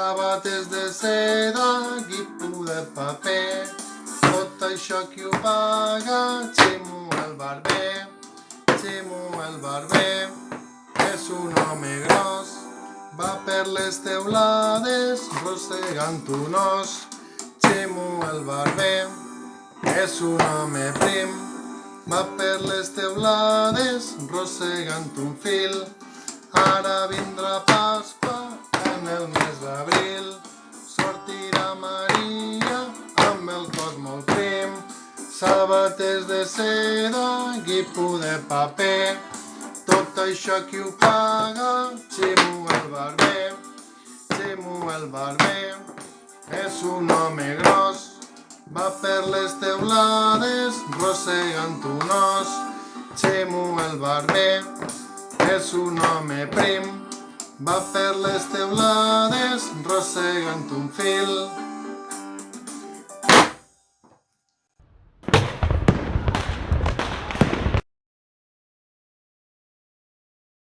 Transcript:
sabates de seda, guipo de paper. Tot això qui ho paga? Ximo el barber. Ximo el barber és un home gros, va per les teulades rossegant un os. Ximo el barber és un home prim, va per les teulades rossegant un fil. Ara vindrà Pasqua en el mes d'abril, sortirà Maria amb el cos molt prim. Sabates de seda, guipo de paper, tot això qui ho paga? Ximo el barber. Ximo el barber és un home gros, va per les teulades rossegant un os. Ximo el barber és un home prim, va per les teulades rossegant un fil.